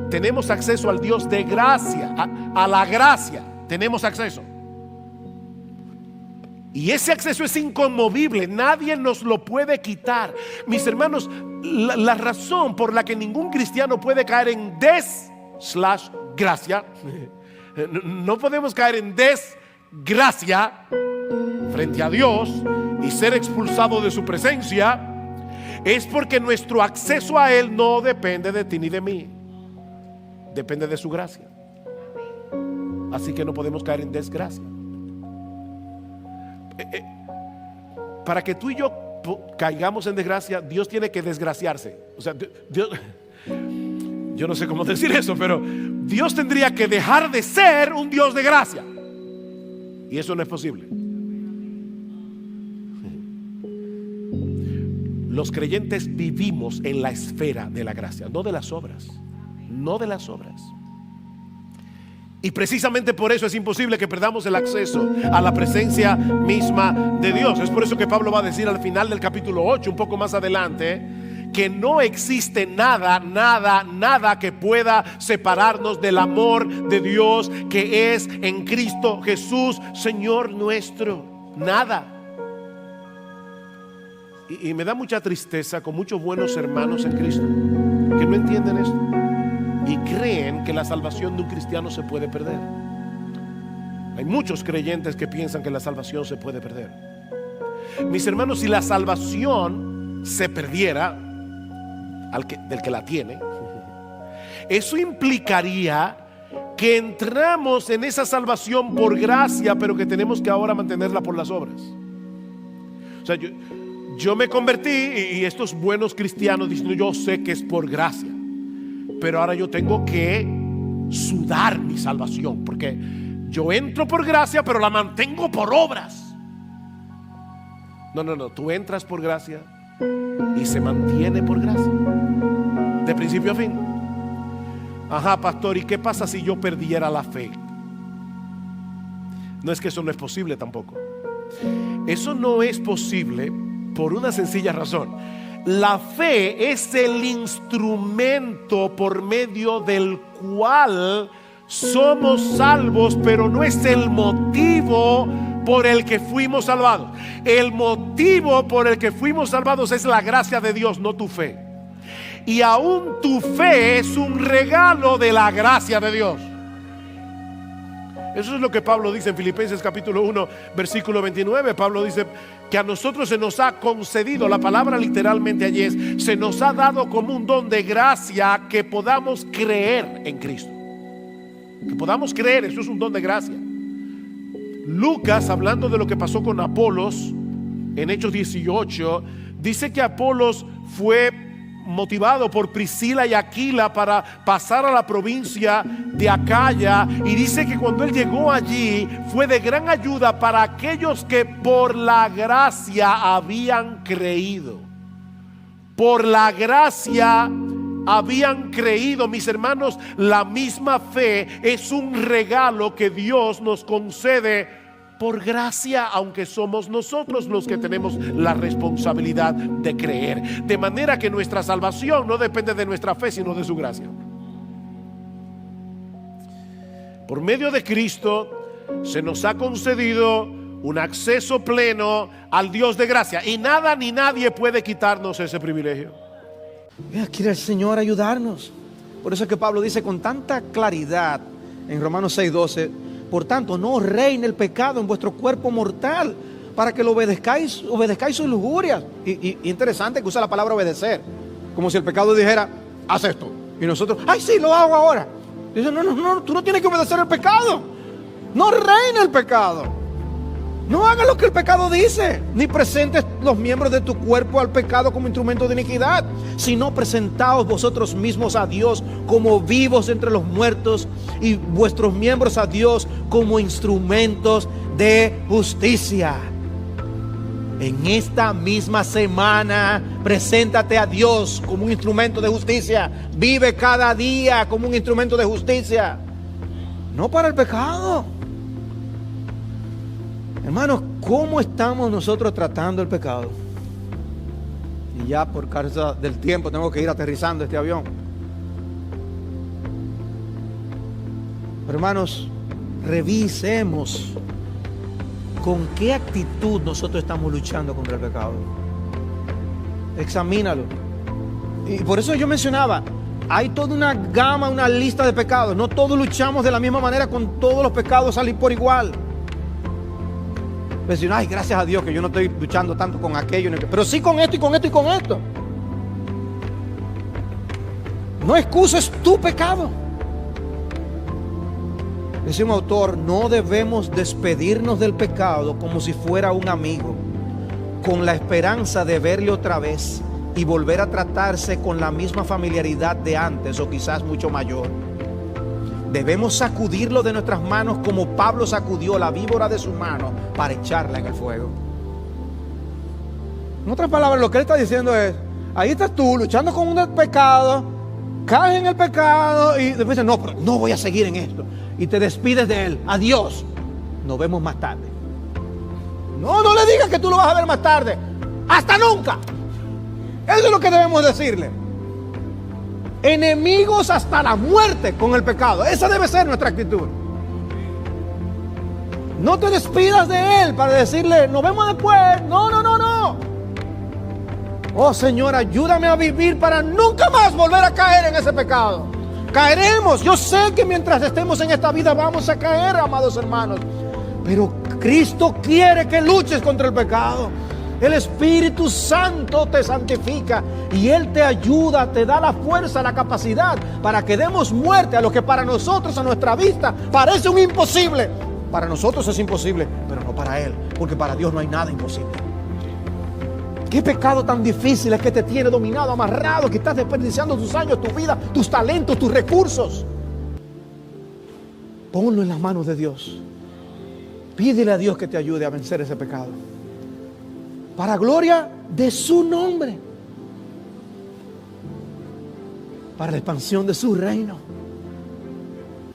tenemos acceso al Dios de gracia, a la gracia tenemos acceso. Y ese acceso es inconmovible, nadie nos lo puede quitar. Mis hermanos, la razón por la que ningún cristiano puede caer en desgracia, no podemos caer en desgracia frente a Dios y ser expulsado de su presencia, es porque nuestro acceso a Él no depende de ti ni de mí, depende de su gracia. Así que no podemos caer en desgracia. Para que tú y yo caigamos en desgracia, Dios tiene que desgraciarse. O sea, Dios, yo no sé cómo decir eso, pero Dios tendría que dejar de ser un Dios de gracia. Y eso no es posible. Los creyentes vivimos en la esfera de la gracia, no de las obras. No de las obras. Y precisamente por eso es imposible que perdamos el acceso a la presencia misma de Dios. Es por eso que Pablo va a decir al final del capítulo 8, un poco más adelante, que no existe nada que pueda separarnos del amor de Dios que es en Cristo Jesús, Señor nuestro. Nada. Y me da mucha tristeza con muchos buenos hermanos en Cristo que no entienden esto y creen que la salvación de un cristiano se puede perder. Hay muchos creyentes que piensan que la salvación se puede perder. Mis hermanos, si la salvación se perdiera del que la tiene, eso implicaría que entramos en esa salvación por gracia, pero que tenemos que ahora mantenerla por las obras. O sea, yo me convertí y estos buenos cristianos dicen, yo sé que es por gracia, pero ahora yo tengo que sudar mi salvación, porque yo entro por gracia, pero la mantengo por obras. No, tú entras por gracia y se mantiene por gracia, de principio a fin. Ajá, pastor, ¿y qué pasa si yo perdiera la fe? No, es que eso no es posible tampoco. Eso no es posible por una sencilla razón. La fe es el instrumento por medio del cual somos salvos, pero no es el motivo por el que fuimos salvados. El motivo por el que fuimos salvados es la gracia de Dios, no tu fe. Y aún tu fe es un regalo de la gracia de Dios. Eso es lo que Pablo dice en Filipenses capítulo 1 versículo 29. Pablo dice que a nosotros se nos ha concedido, la palabra literalmente allí es, se nos ha dado como un don de gracia que podamos creer en Cristo. Que podamos creer, eso es un don de gracia. Lucas, hablando de lo que pasó con Apolos en Hechos 18, dice que Apolos fue motivado por Priscila y Aquila para pasar a la provincia de Acaya, y dice que cuando él llegó allí fue de gran ayuda para aquellos que por la gracia habían creído. Por la gracia habían creído. Mis hermanos, la misma fe es un regalo que Dios nos concede por gracia, aunque somos nosotros los que tenemos la responsabilidad de creer. De manera que nuestra salvación no depende de nuestra fe, sino de su gracia. Por medio de Cristo se nos ha concedido un acceso pleno al Dios de gracia, y nada ni nadie puede quitarnos ese privilegio. Quiere el Señor ayudarnos. Por eso es que Pablo dice con tanta claridad en Romanos 6:12: por tanto, no reine el pecado en vuestro cuerpo mortal, para que lo obedezcáis sus lujurias. Y interesante que usa la palabra obedecer, como si el pecado dijera, haz esto, y nosotros, ay sí, lo hago ahora. Dice, no, tú no tienes que obedecer el pecado. No reine el pecado. No hagas lo que el pecado dice, ni presentes los miembros de tu cuerpo al pecado como instrumento de iniquidad, sino presentaos vosotros mismos a Dios como vivos entre los muertos, y vuestros miembros a Dios como instrumentos de justicia. En esta misma semana, preséntate a Dios como un instrumento de justicia. Vive cada día como un instrumento de justicia, no para el pecado. Hermanos, ¿cómo estamos nosotros tratando el pecado? Y ya por causa del tiempo tengo que ir aterrizando este avión. Hermanos, revisemos con qué actitud nosotros estamos luchando contra el pecado. Examínalo. Y por eso yo mencionaba, hay toda una gama, una lista de pecados. No todos luchamos de la misma manera con todos los pecados salir por igual. Decir, ay, gracias a Dios que yo no estoy luchando tanto con aquello, pero sí con esto y con esto y con esto. No excuses tu pecado. Dice un autor, no debemos despedirnos del pecado como si fuera un amigo, con la esperanza de verle otra vez y volver a tratarse con la misma familiaridad de antes o quizás mucho mayor. Debemos sacudirlo de nuestras manos como Pablo sacudió la víbora de su mano para echarla en el fuego. En otras palabras, lo que él está diciendo es, ahí estás tú luchando con un pecado, caes en el pecado y después dices, no, pero no voy a seguir en esto. Y te despides de él. Adiós. Nos vemos más tarde. No le digas que tú lo vas a ver más tarde. Hasta nunca. Eso es lo que debemos decirle. Enemigos hasta la muerte con el pecado. Esa debe ser nuestra actitud. No te despidas de él para decirle, nos vemos después. No. Oh Señor, ayúdame a vivir para nunca más volver a caer en ese pecado. Caeremos. Yo sé que mientras estemos en esta vida vamos a caer, amados hermanos. Pero Cristo quiere que luches contra el pecado. El Espíritu Santo te santifica y Él te ayuda, te da la fuerza, la capacidad para que demos muerte a lo que para nosotros, a nuestra vista, parece un imposible. Para nosotros es imposible, pero no para Él, porque para Dios no hay nada imposible. ¿Qué pecado tan difícil es que te tiene dominado, amarrado, que estás desperdiciando tus años, tu vida, tus talentos, tus recursos? Ponlo en las manos de Dios. Pídele a Dios que te ayude a vencer ese pecado. Para gloria de su nombre. Para la expansión de su reino.